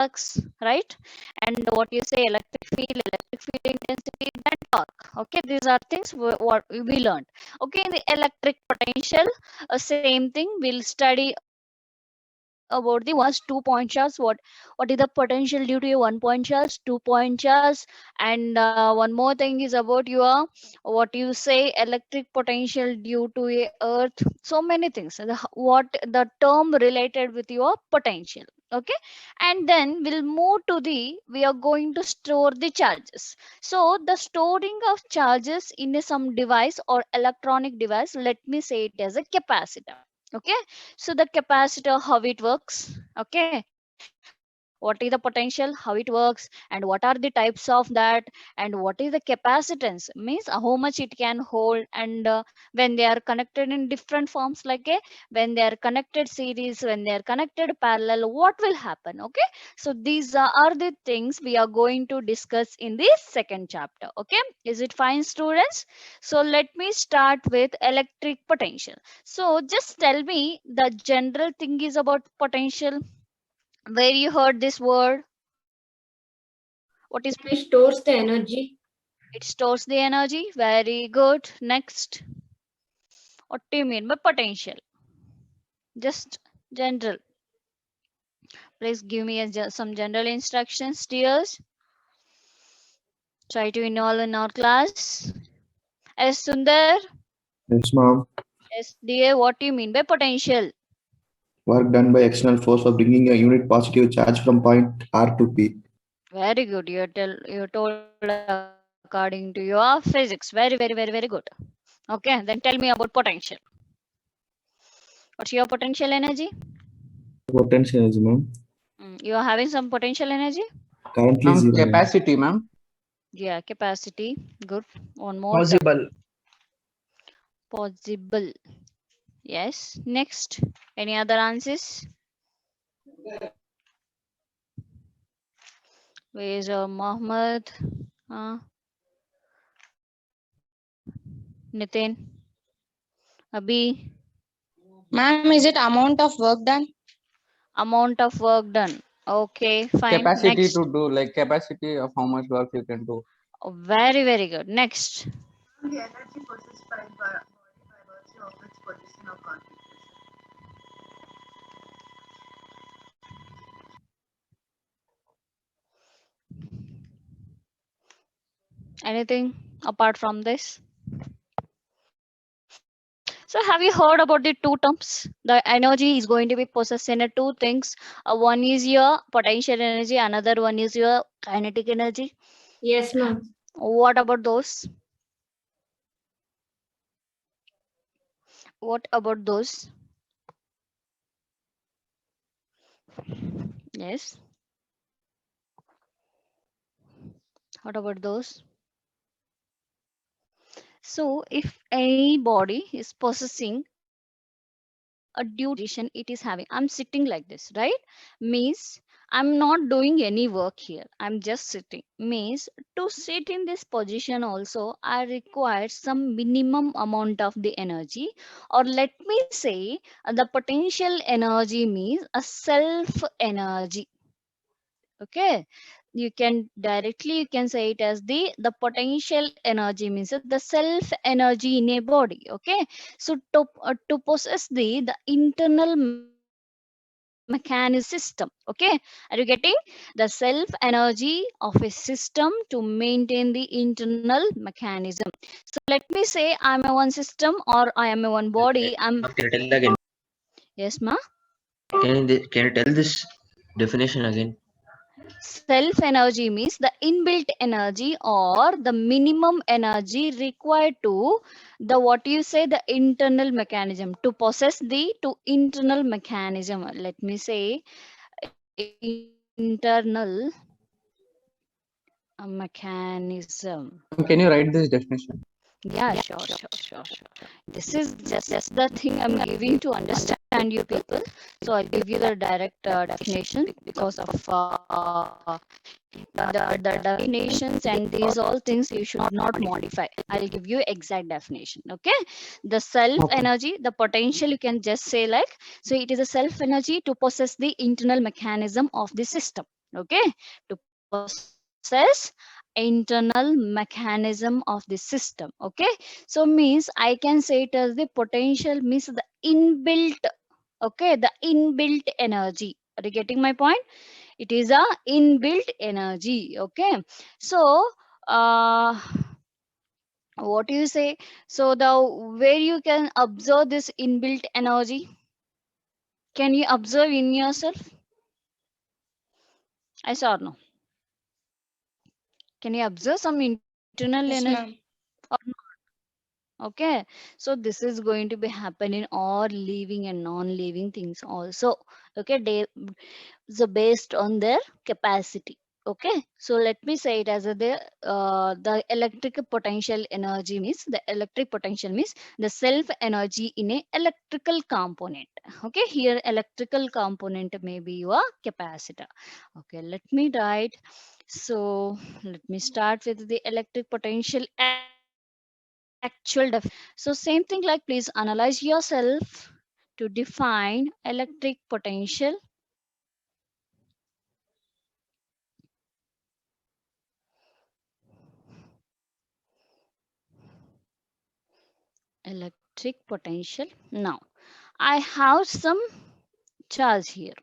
flux, right? And what you say, electric field intensity, then torque. Okay, these are things what we learned. Okay, the electric potential, same thing. We'll study about the 2 point charge. What is the potential due to a 1 point charge, 2 point charge, and one more thing is about your what you say electric potential due to a earth. So many things. What the term related with your potential. Okay, and then we'll move to the we are going to store the charges. So the storing of charges in some device or electronic device, let me say it as a capacitor. Okay, so the capacitor, how it works. Okay, what is the potential, how it works, and what are the types of that, and what is the capacitance, means how much it can hold, and when they are connected in different forms, like when they are connected series, when they are connected parallel, what will happen. Okay, so these are the things we are going to discuss in the second chapter. Okay, is it fine, students? So let me start with electric potential. So just tell me the general thing is about potential. Where you heard this word? What is It stores the energy. it stores the energy? Very good. Next. What do you mean by potential? Just general. Please give me some general instructions, dears. Try to involve in our class. As Sundar, Yes, ma'am. yes, dear, what do you mean by potential? Work done by external force for bringing a unit positive charge from point R to P. Very good. You told according to your physics. Very good. Okay, then tell me about potential. What's your potential energy? Potential energy, ma'am. You are having some potential energy? Currently zero, ma'am. Capacity, ma'am. Yeah, capacity. Good. One more term. Possible. Possible. Yes. Next. Any other answers? Where is Mohammed? Nitin? Abhi? Ma'am, is it amount of work done? Amount of work done. Okay, fine. Capacity Next. to do, like capacity of how much work you can do. Oh, very, very good. Next. The energy possessed by body by virtue of its position or configuration. Anything apart from this? So have you heard about the two terms? The energy is going to be possessed in two things. One is your potential energy, another one is your kinetic energy. Yes, ma'am. What about those? What about those? Yes. What about those? So if any body is possessing a due position it is having, I'm sitting like this, right? Means I'm not doing any work here, I'm just sitting. Means to sit in this position also I require some minimum amount of the energy, or let me say the potential energy means a self energy. Okay, you can directly you can say it as the potential energy means the self energy in a body. Okay, so to possess the internal mechanism of a system. Okay, are you getting the self energy of a system to maintain the internal mechanism? So let me say I'm a one system or I am a one body. I'm Can you tell again? Yes, ma. Can you tell this definition again? Self energy means the inbuilt energy or the minimum energy required to the what you say the internal mechanism to possess the to internal mechanism. Let me say internal mechanism. Can you write this definition? Yeah, sure. This is just the thing I'm giving to understand you people. So I'll give you the direct definition because of the definitions and these all things you should not modify. I'll give you exact definition. Okay, the self Okay. energy, the potential you can just say like, so it is a self energy to possess the internal mechanism of the system. Okay, to possess internal mechanism of the system. Okay, so means I can say it as the potential means the inbuilt, okay, the inbuilt energy. Are you getting my point? It is a inbuilt energy. Okay, so what do you say? So the where you can observe this inbuilt energy, can you observe in yourself? I saw, or no? Can you observe some internal Yes, energy ma'am. or not? Okay, so this is going to be happening all living and non-living things also. Okay, they so based on their capacity. Okay, so let me say it as a the electric potential energy means the electric potential means the self energy in a electrical component. Okay, here electrical component may be your capacitor. Okay, let me write. So let me start with the electric potential actual so same thing, like please analyze yourself to define electric potential. Electric potential. Now I have some charge here.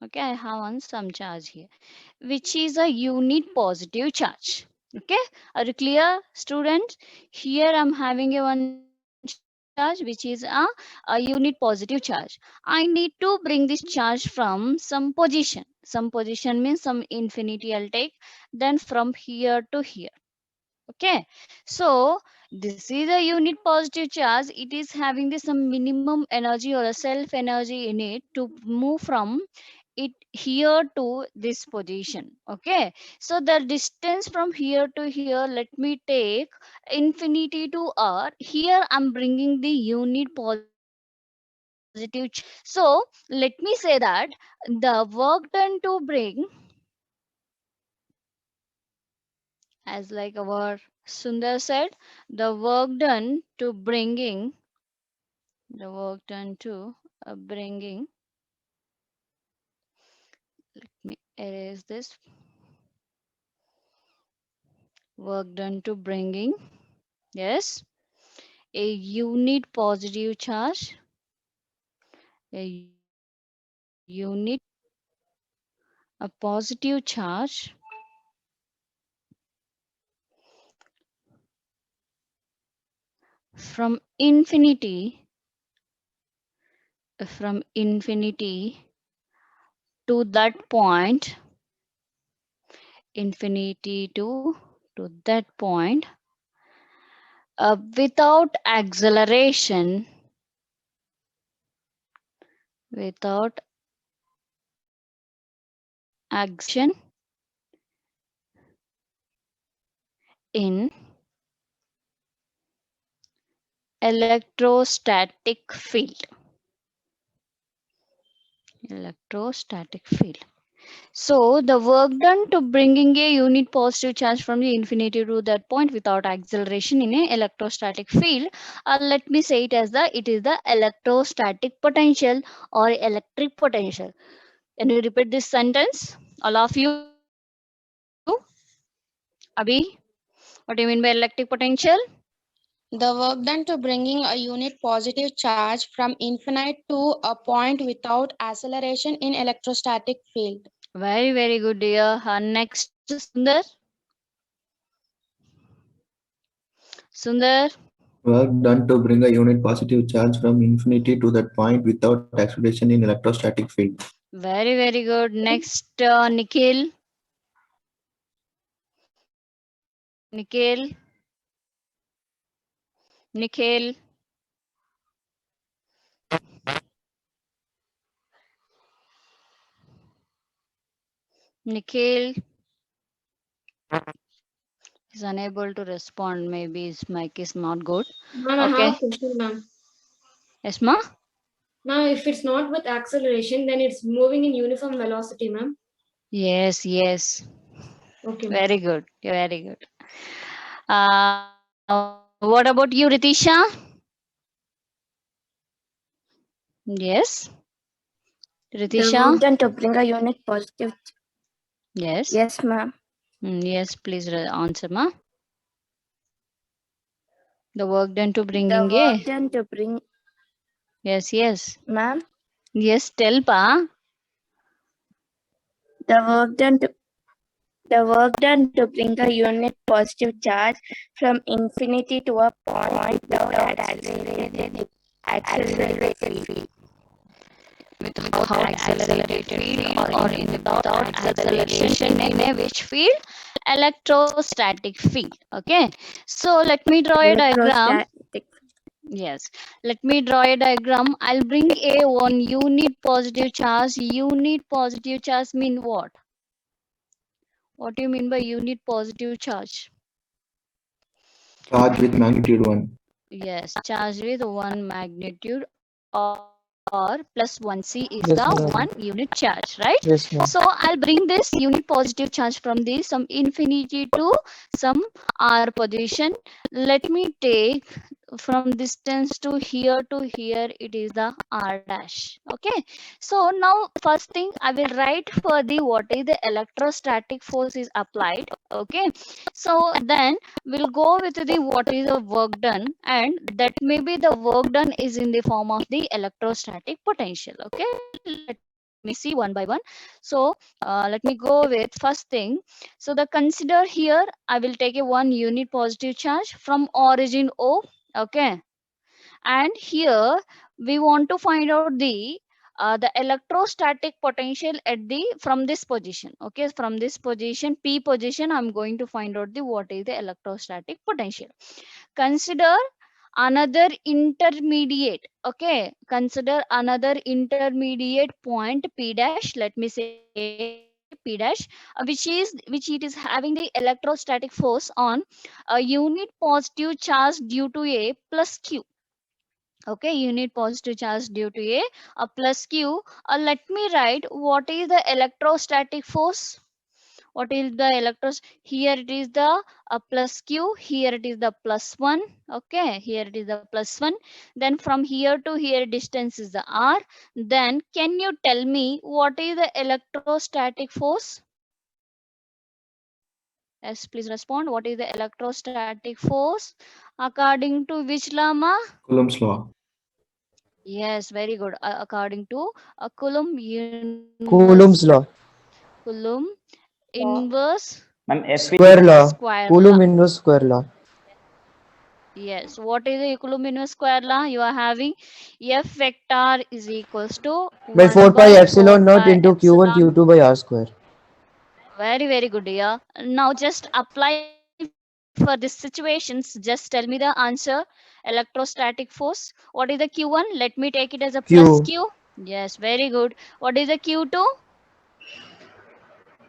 Okay, I have on some charge here, which is a unit positive charge. Okay, are you clear, students? Here I'm having a one charge which is a unit positive charge. I need to bring this charge from some position. Some position means some infinity I'll take, then from here to here. Okay, so this is a unit positive charge. It is having this some minimum energy or a self energy in it to move from it here to this position. Okay, so the distance from here to here, let me take infinity to r. Here I'm bringing the unit positive charge. So let me say that the work done to bring, as like our Sundar said, the work done to bringing, the work done to bringing, let me erase this, work done to bringing, yes, a unit positive charge, a unit, a positive charge from infinity, to that point, infinity to that point, without acceleration, without action in electrostatic field. Electrostatic field. So the work done to bringing a unit positive charge from the infinity to that point without acceleration in a electrostatic field, let me say it as it is the electrostatic potential or electric potential. Can you repeat this sentence, all of you? Abhi, what do you mean by electric potential? The work done to bringing a unit positive charge from infinite to a point without acceleration in electrostatic field. Very, very good, dear. Next, Sundar. Sundar. Work done to bring a unit positive charge from infinity to that point without acceleration in electrostatic field. Very, very good. Next, Nikhil. Nikhil. Nikhil. Nikhil is unable to respond. Maybe his mic is not good. Ma'am, I have Okay. a question, ma'am. Yes, ma? Now, if it's not with acceleration, then it's moving in uniform velocity, ma'am. Yes, yes. Okay, ma'am. Very good. Very good. What about you, Ritisha? Yes. The Ritisha. work done to bring a unit positive Yes. Yes, ma'am. Yes, please answer, ma. The work done to The bringing work a. done to bring, Yes, yes. ma'am. Yes, tell pa. The work done to The work done to bring a unit positive charge from infinity to a point without accelerated field. Without accelerated field or in without acceleration in a which field? Electrostatic field. Okay. So let me draw a diagram. Electrostatic. Yes. Let me draw a diagram. I'll bring a one unit positive charge. Unit positive charge mean what? What do you mean by unit positive charge? Charge with magnitude 1. Yes, charge with one magnitude or plus 1c is Yes, the ma'am. one unit charge, right? Yes, ma'am. So I'll bring this unit positive charge from the some infinity to some r position. Let me take from distance to here it is the r dash. Okay, so now first thing I will write for the what is the electrostatic force is applied. Okay, so then we'll go with the what is the work done, and that maybe the work done is in the form of the electrostatic potential. Okay, let me see one by one. So let me go with first thing. So the consider here I will take a one unit positive charge from origin O. Okay, and here we want to find out the electrostatic potential at the from this position. Okay, from this position p position I'm going to find out the what is the electrostatic potential. Consider another intermediate. Okay, consider another intermediate point p dash, let me say p dash, which it is having the electrostatic force on a unit positive charge due to a plus q. Okay, unit positive charge due to a plus q. Let me write what is the electrostatic force. What is the electros? Here it is the plus q, here it is the plus 1. Okay, here it is the plus 1. Then from here to here distance is the r. Then can you tell me what is the electrostatic force? Yes, please respond. What is the electrostatic force according to which llama? Coulomb's law. Yes, very good. According to Coulomb Coulomb's law. Coulomb inverse Ma'am, F Square law. square Coulomb law. inverse square law. Yes. What is the Coulomb inverse square law? You are having F vector is equals to By 4 1 pi by 4 epsilon naught pi into Q1 epsilon. Q2 by R square. Very, very good, dear. Now just apply for these situations. Just tell me the answer. Electrostatic force. What is the Q1? Let me take it as a plus Q. Q. Yes, very good. What is the Q2?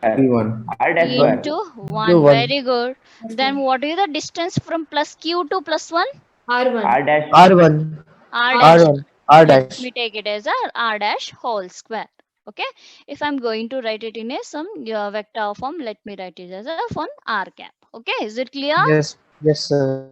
P1. R dash square. Into 1. Into 1. Very good. Then what is the distance from plus Q to plus 1? R1. R dash. R1. R dash. R1. R Let dash. me take it as a R dash whole square. Okay. If I'm going to write it in a some vector form, let me write it as a one R cap. Okay. Is it clear? Yes. Yes, sir.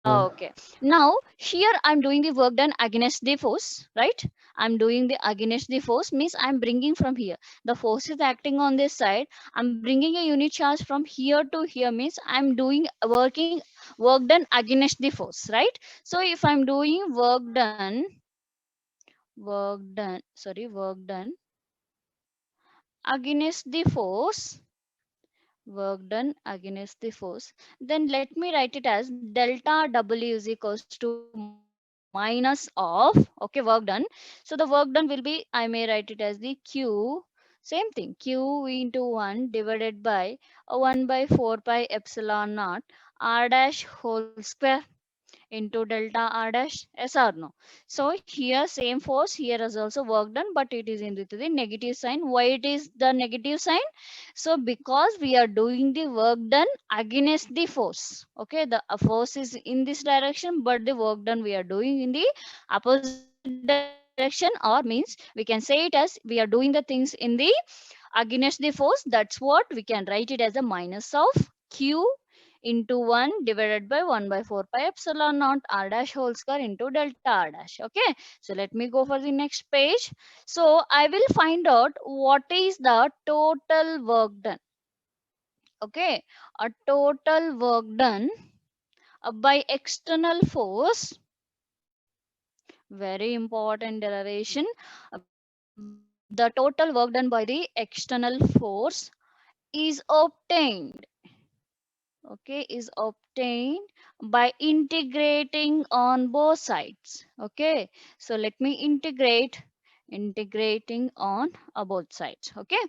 Okay. Now here I'm doing the work done against the force, right? I'm doing the against the force means I'm bringing from here. The force is acting on this side. I'm bringing a unit charge from here to here means I'm doing work done against the force, right? So if I'm doing work done against the force, work done against the force, then let me write it as delta w is equals to minus of, okay, work done. So the work done will be, I may write it as the q, same thing, q into 1 divided by 1 by 4 pi epsilon naught r dash whole square into delta r dash, yes or no? So here same force, here is also work done, but it is in the negative sign. Why it is the negative sign? So because we are doing the work done against the force. Okay, the force is in this direction, but the work done we are doing in the opposite direction, or means we can say it as we are doing the things in the against the force. That's what we can write it as a minus of q into 1 divided by 1 by 4 pi epsilon naught r dash whole square into delta r dash. Okay, so let me go for the next page. So I will find out what is the total work done. Okay, a total work done by external force. Very important derivation. The total work done by the external force is obtained. Okay, is obtained by integrating on both sides. Okay, so let me integrating on both sides. Okay,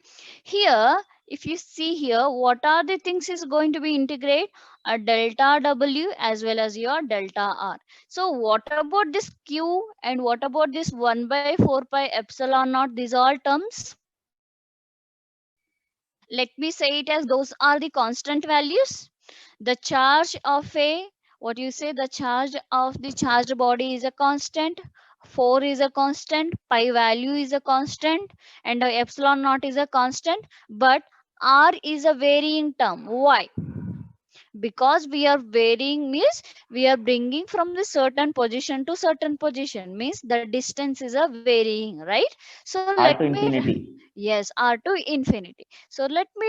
here if you see here, what are the things is going to be integrate? A delta w as well as your delta r. So what about this q and what about this 1 by 4 pi epsilon naught? These all terms, let me say it as those are the constant values. The charge of a, what you say, the charge of the charged body is a constant, 4 is a constant, pi value is a constant, and epsilon naught is a constant, but r is a varying term. Why? Because we are varying means we are bringing from the certain position to certain position, means the distance is a varying, right? So R let to me, infinity. yes, r to infinity. So let me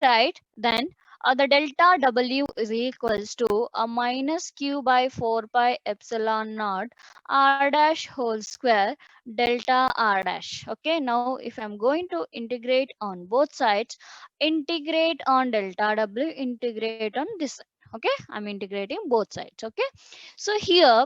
write then the delta w is equals to a minus q by 4 pi epsilon naught r dash whole square delta r dash. Okay, now if I'm going to integrate on both sides, integrate on delta w, integrate on this side. Okay, I'm integrating both sides. Okay, so here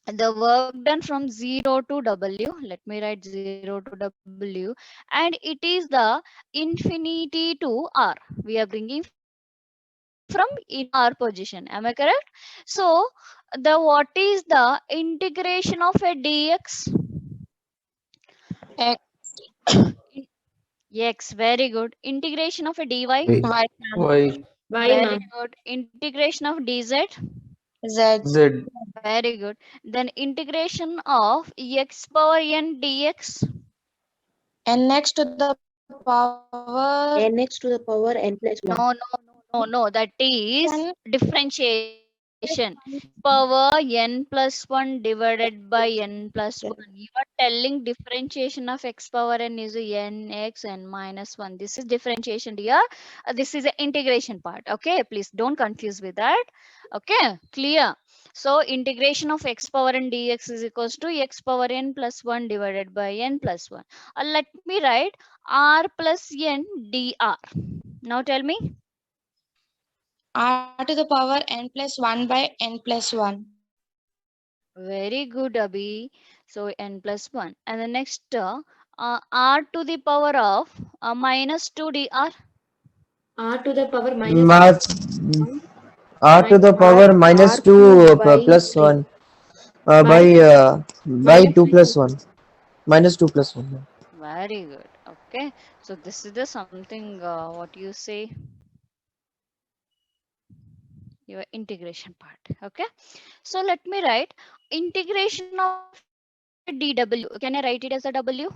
the work done from 0 to w, let me write 0 to w, and it is the infinity to r. We are bringing from in r position, am I correct? So the what is the integration of a dx? X, X, very good. Integration of a dy? Y, Y, Y, Very ma'am. good. Integration of dz? Z, Z, Very good. Then integration of x power n dx? Nx to the power nx to the power n plus 1. No. That is N differentiation. Power n plus 1 divided by n plus 1. You are telling differentiation of x power n is nx n minus 1. This is differentiation, dear. This is the integration part. Okay, please don't confuse with that. Okay, clear. So integration of x power n dx is equals to x power n plus 1 divided by n plus 1. Let me write r plus n dr. Now tell me. R to the power n plus 1 by n plus 1. Very good, Abhi. So n plus 1. And the next r to the power of minus 2 dr. R to the power minus Maths. R to the minus power minus 2 plus 1 by 2 plus 1. Minus 2 plus 1. Very good. Okay. So this is the something, what you say, your integration part. Okay. So let me write integration of dw. Can I write it as a w?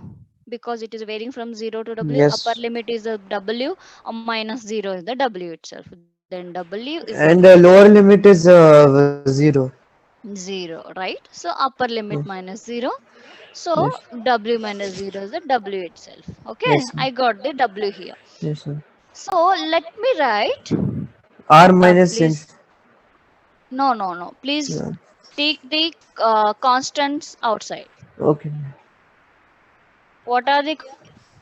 Because it is varying from 0 to w. Yes. Upper limit is a w, minus 0 is the w itself. Then w is And the lower limit is 0. 0, right? So upper limit Yes. minus 0. So Yes. w minus 0 is the w itself. Okay, Yes. I got the w here. Yes, sir. So let me write. R minus n. Please. No. Please Yeah. take the constants outside. Okay. What are the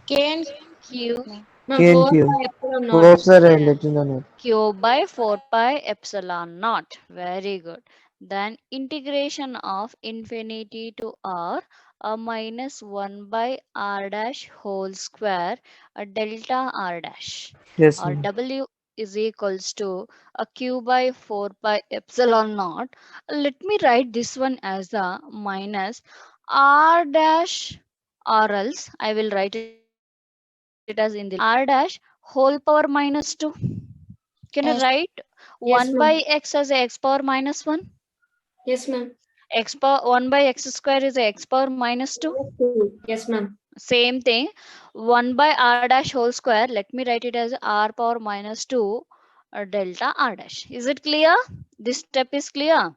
K and q? ma'am, K and 4 Q. by epsilon naught. Hopes are letting on it. Q by 4 pi epsilon naught. Very good. Then integration of infinity to r, a minus 1 by r dash whole square, a delta r dash, Yes, or ma'am. w is equals to a q by 4 pi epsilon naught. Let me write this one as a minus r dash, or else I will write it as in the r dash whole power minus 2. Can I S. write Yes, 1 by ma'am. x as a x power minus 1? Yes, ma'am. X power 1 by x square is a x power minus 2. Yes, ma'am. Same thing. 1 by r dash whole square. Let me write it as r power minus 2 delta r dash. Is it clear? This step is clear.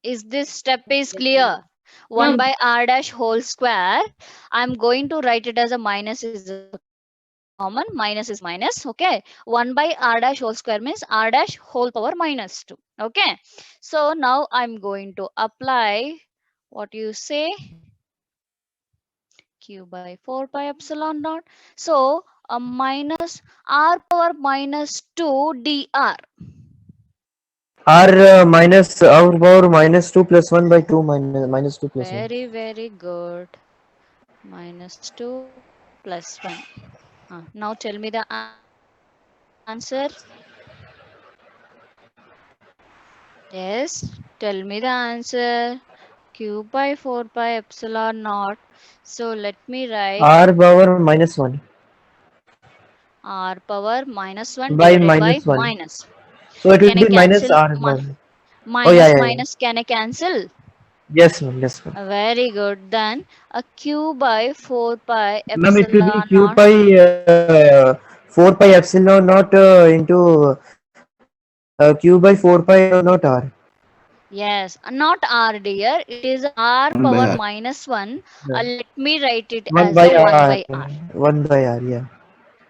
Is this step is clear? 1 by r dash whole square. I'm going to write it as a minus is a common, minus is minus. Okay, 1 by r dash whole square means r dash whole power minus 2. Okay, so now I'm going to apply what you say, q by 4 pi epsilon naught. So minus r power minus 2 dr. R minus our power minus 2 plus 1 by 2 minus 2 plus 1. Very good. Minus 2 plus 1. Now tell me the answer. Yes, tell me the answer. Q by 4 pi epsilon naught. So let me write R power minus 1 r power minus 1 by divided by minus 1. minus. So it will Can I be minus cancel? R power. Minus yeah. minus, can I cancel? Yes, ma'am. Yes, ma'am. Very good. Then a q by 4 pi Ma'am, it will be epsilon q naught. by 4 pi epsilon naught into q by 4 pi epsilon naught R. Yes, not r dear. It is r 1 by power r. minus 1. Yeah. Let me write it 1 as by a 1 R. by r. 1 by R, yeah.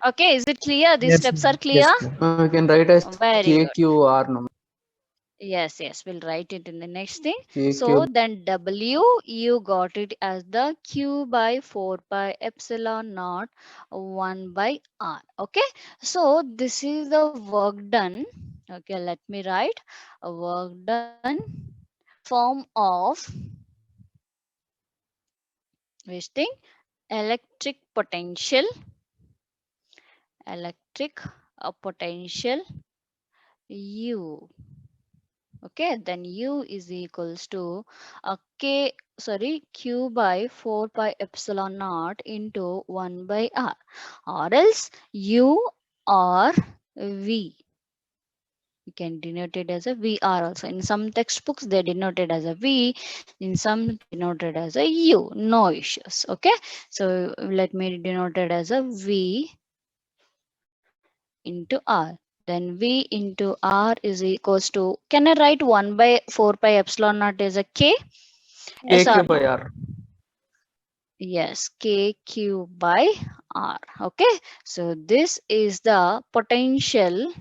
Okay, is it clear? These Yes, steps ma'am. are clear? Yes, ma'am. We can write as Very good. KQR number. Yes, we'll write it in the next thing. KQ. So then W, you got it as the Q by 4 pi epsilon naught 1 by R. Okay, so this is the work done. Okay, let me write a work done form of which thing? Electric potential U. Okay, then U is equals to Q by 4 pi epsilon naught into 1 by R, or else U or V. You can denote it as a VR also. In some textbooks, they denote it as a V. In some, denoted as a U. No issues. Okay. So let me denote it as a V into R. Then V into R is equals to, can I write 1 by 4 pi epsilon naught as a K? Yes or KQ by no? R. Yes, KQ by R. Okay. So this is the potential.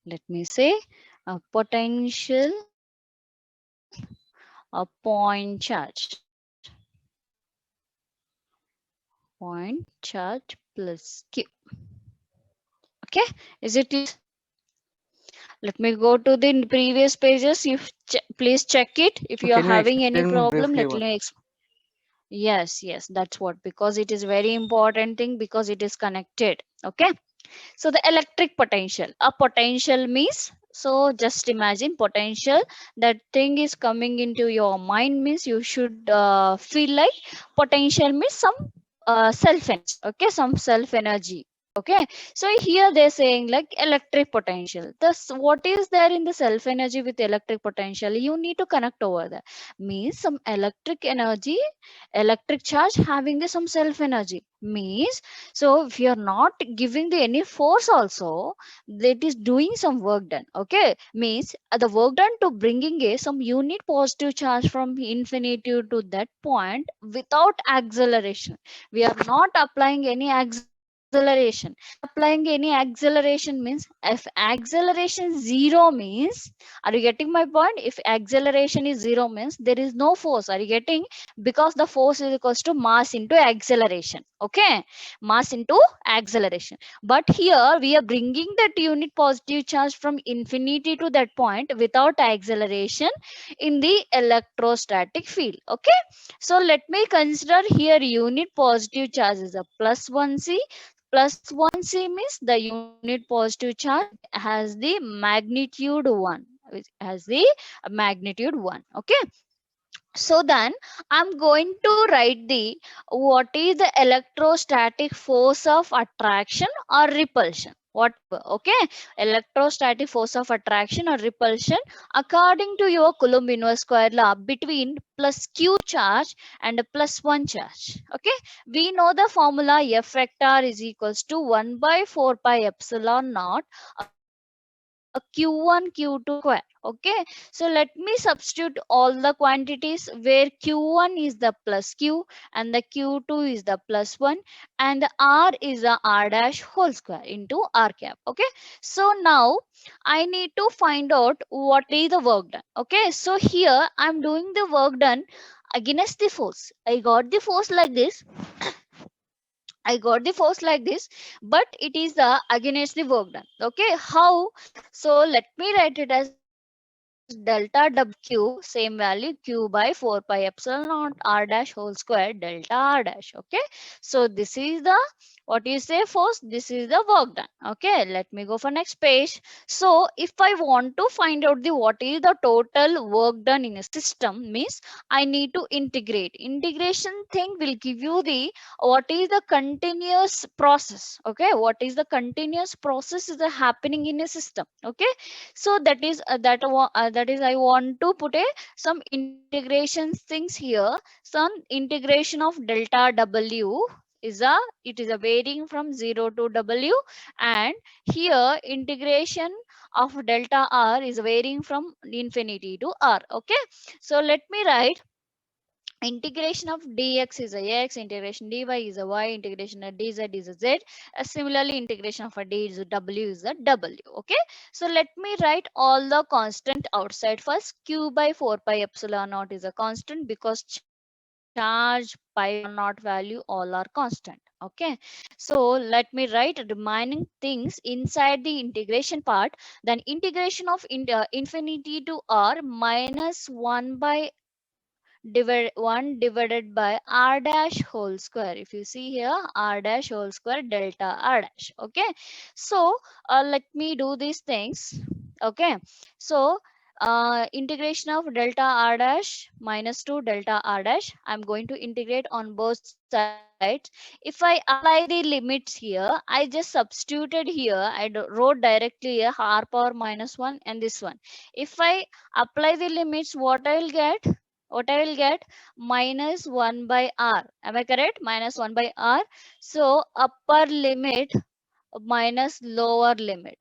Let me say a potential a point charge plus Q. Okay, is it? Let me go to the previous pages. You please check it. If you are Can you having any explain problem, briefly let what? me explain. Yes, that's what, because it is very important thing, because it is connected. Okay, so the electric potential, a potential means, so just imagine potential, that thing is coming into your mind means you should feel like potential means some self energy. Okay, some self energy. Okay, so here they're saying like electric potential. Thus, what is there in the self energy with electric potential? You need to connect over there. Means some electric energy, electric charge having the some self energy. Means, so if you're not giving the any force also, that is doing some work done. Okay, means the work done to bringing a some unit positive charge from infinity to that point without acceleration. We are not applying any acceleration. Applying any acceleration means, if acceleration 0 means, are you getting my point? If acceleration is 0 means there is no force. Are you getting? Because the force is equals to mass into acceleration. Okay, mass into acceleration. But here we are bringing that unit positive charge from infinity to that point without acceleration in the electrostatic field. Okay, so let me consider here unit positive charge is a plus 1c. Plus 1c means the unit positive charge has the magnitude 1, which has the magnitude 1. Okay, so then I'm going to write what is the electrostatic force of attraction or repulsion. whatever. Okay, electrostatic force of attraction or repulsion according to your Coulomb inverse square law between plus q charge and a plus 1 charge. Okay, we know the formula F vector is equals to 1 by 4 pi epsilon naught a q1 q2 square. Okay, so let me substitute all the quantities where q1 is the plus q and the q2 is the plus 1 and the r is the r dash whole square into r cap. Okay, so now I need to find out what is the work done. Okay, so here I'm doing the work done against the force. I got the force like this. I got the force like this, but it is the against the work done. Okay, how? So let me write it as delta wq, same value q by 4 pi epsilon naught r dash whole square delta r dash. Okay, so this is the what you say force. This is the work done. Okay, let me go for next page. So if I want to find out the what is the total work done in a system, means I need to integrate. Integration thing will give you the what is the continuous process. Okay, what is the continuous process is happening in a system. Okay, so that is that is I want to put a some integration things here. Some integration of delta w is a it is a varying from 0 to w, and here integration of delta r is varying from infinity to r. Okay, so let me write integration of dx is a x, integration dy is a y, integration of dz is a z. Similarly, integration of a d is a w is a w. Okay, so let me write all the constant outside first. Q by 4 pi epsilon naught is a constant because charge pi naught value all are constant. Okay, so let me write remaining things inside the integration part. Then integration of infinity to r minus 1 by 1 divided by r dash whole square. If you see here, r dash whole square delta r dash. Okay, so let me do these things. Okay, so integration of delta r dash minus 2 delta r dash, I'm going to integrate on both sides. If I apply the limits here, I just substituted here, I wrote directly here r power minus 1 and this one. If I apply the limits, what I will get? What I will get? Minus 1 by r. Am I correct? Minus 1 by r. So upper limit minus lower limit.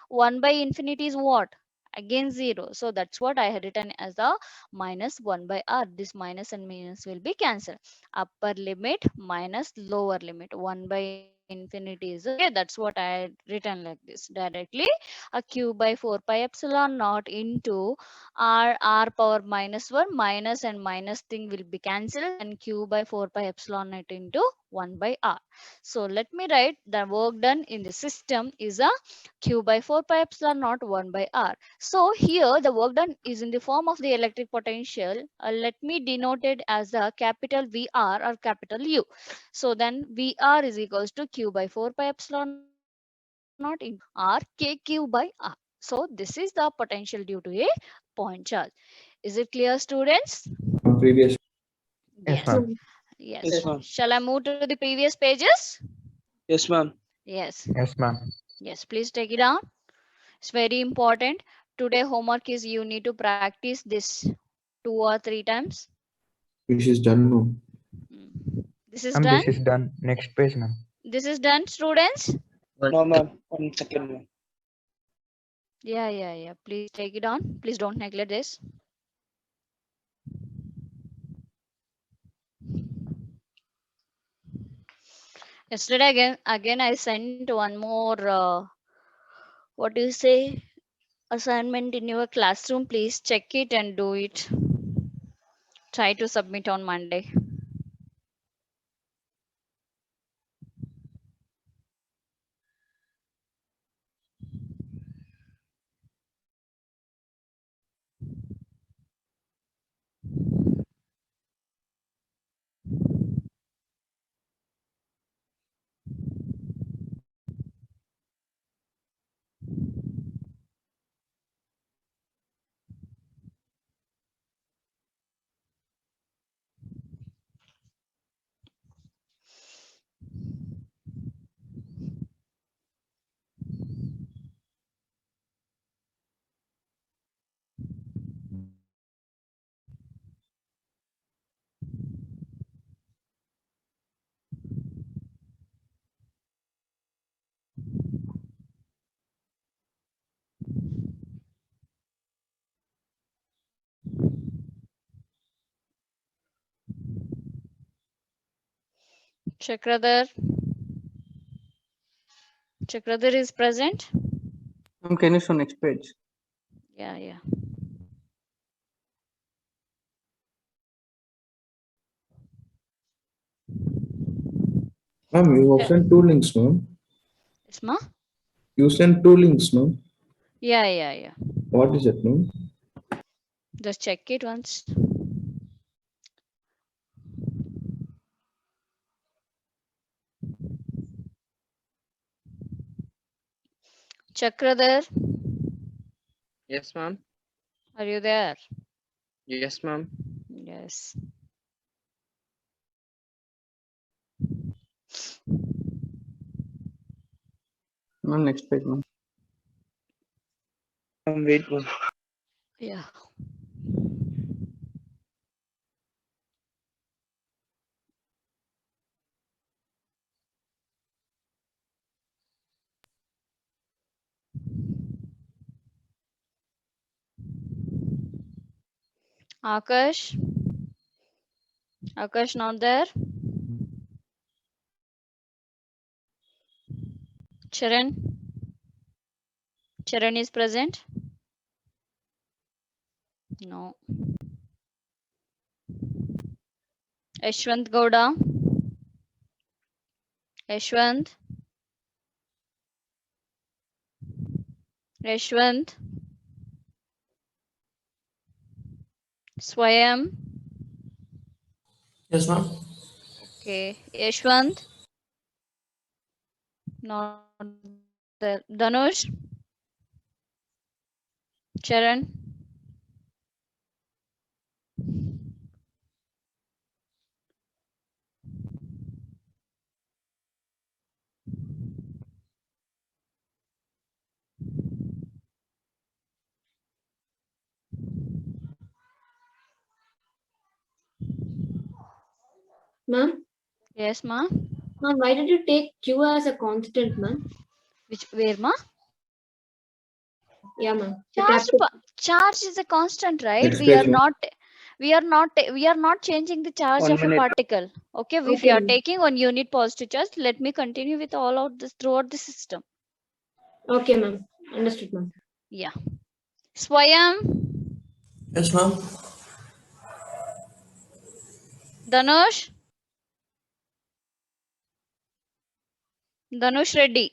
1 by infinity is what? Again 0. So that's what I had written as the minus 1 by r. This minus and minus will be cancelled. Upper limit minus lower limit. 1 by infinity is okay. That's what I had written like this directly. A q by 4 pi epsilon naught into r power minus 1 minus and minus thing will be cancelled, and q by 4 pi epsilon naught into 1 by r. So let me write the work done in the system is a q by 4 pi epsilon naught 1 by r. So here the work done is in the form of the electric potential. Let me denote it as the capital VR or capital U. So then VR is equals to q by 4 pi epsilon naught into r kq by r. So this is the potential due to a point charge. Is it clear, students? Previous. Yes, Yes. ma'am. Yes. Yes, ma'am. Shall I move to the previous pages? Yes, ma'am. Yes. Yes, ma'am. Yes, please take it down. It's very important. Today homework is you need to practice this 2 or 3 times. This is done now. This is Ma'am, done. this is done. Next page, ma'am. This is done, students. No, ma'am. 1 second, ma'am. Yeah. Please take it on. Please don't neglect this. Yesterday again I sent one more what do you say assignment in your classroom. Please check it and do it. Try to submit on Monday. Chakradhar. Chakradhar is present. Ma'am, can you show next page? Yeah. Ma'am, you have sent two links, ma'am. Yes, ma? You sent two links, ma'am. Yeah. What is it, ma'am? Just check it once. Chakradhar, Yes, ma'am. are you there? Yes, ma'am. Yes. Ma'am, next page, ma'am. Wait, ma'am. Yeah. Akash? Akash not there? Charan? Charan is present? No. Yashwant Gowda? Yashwant? Yashwant? Swayam? Yes, ma'am. Okay. Yashwant? Not there. Dhanush? Charan? Ma'am, Yes, ma? ma'am, why did you take Q as a constant, ma'am? Where, ma? Yeah, ma'am. Charge is a constant, right? Next We are page, ma'am. not changing the charge 1 of a minute. particle. Okay, if Okay, you are ma'am. taking one unit positive charge, let me continue with all of this throughout the system. Okay, ma'am. Understood, ma'am. Yeah. Swayam, Yes, ma'am. Dhanush Reddy.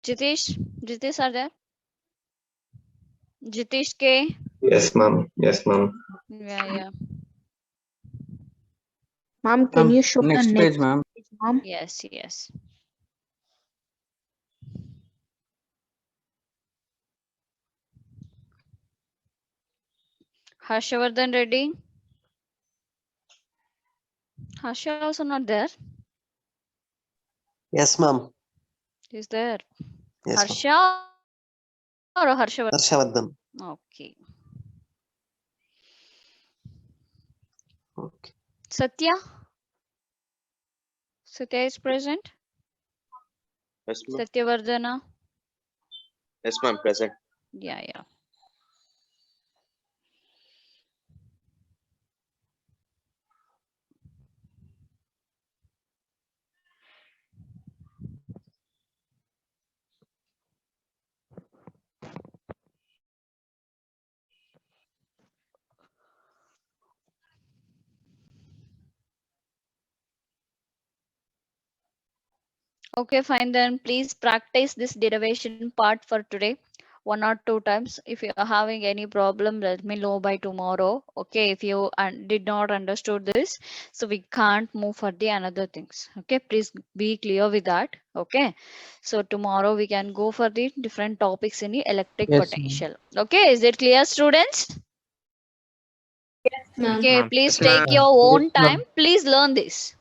Jitish are there? Jitish K. Yes, ma'am. Yes, ma'am. Yeah. Ma'am, can Ma'am, you show the next next page, ma'am. page, ma'am? Yes. Harshavardhan Reddy. Harsha also not there. Yes, ma'am. He's there. Yes, ma'am. Harsha or Harshavardhan? Harshavardhan. Okay. Okay. Satya is present. Yes, ma'am. Satyavardhana. Yes, ma'am. Present. Yeah. Okay, fine then. Please practice this derivation part for today 1 or 2 times. If you are having any problem, let me know by tomorrow. Okay, if you did not understood this, so we can't move for the another things. Okay, please be clear with that. Okay, so tomorrow we can go for the different topics in the electric Yes, ma'am. potential. Okay, is it clear, students? ma'am. Okay, ma'am. please Yes, take ma'am. your own Yes, time. ma'am. Please learn this.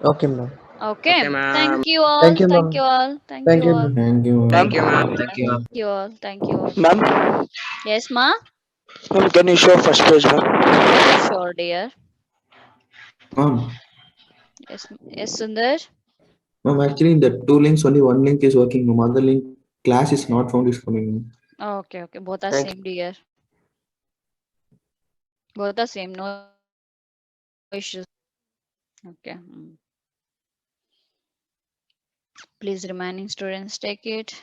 Okay, ma'am. Okay. Okay, ma'am. Thank you all. Thank you, Thank you ma'am. all. Thank Thank you you, all. ma'am. Thank you. Thank you, ma'am. Thank you. Thank you all. Thank you all. Ma'am, Yes, ma. ma'am, can you show first page, ma'am? Sure, dear. Ma'am, Yes, Sundar. ma'am, actually in the two links only one link is working. No other link class is not found is coming. Okay, okay. Both are Thank same, dear. Both are same. No issues. Okay. Please, remaining students, take it.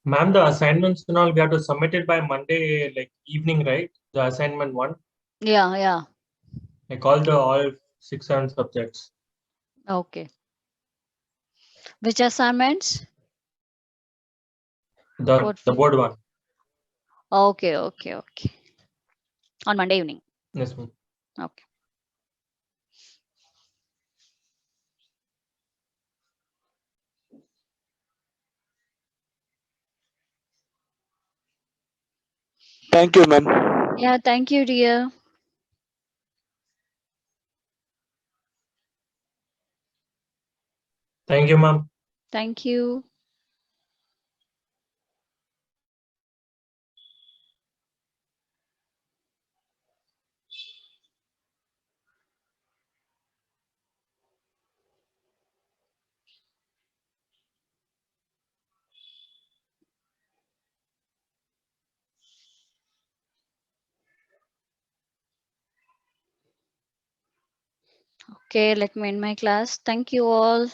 Ma'am, the assignments and all, we have to submit it by Monday, like evening, right? The assignment one, Yeah, yeah. like all 6 7 subjects. Okay. Which assignments? The What? board one. Okay, okay, okay. On Monday evening. Yes, ma'am. Okay. Thank you, ma'am. Yeah, thank you, dear. Thank you, ma'am. Thank you. Okay, let me end my class. Thank you all.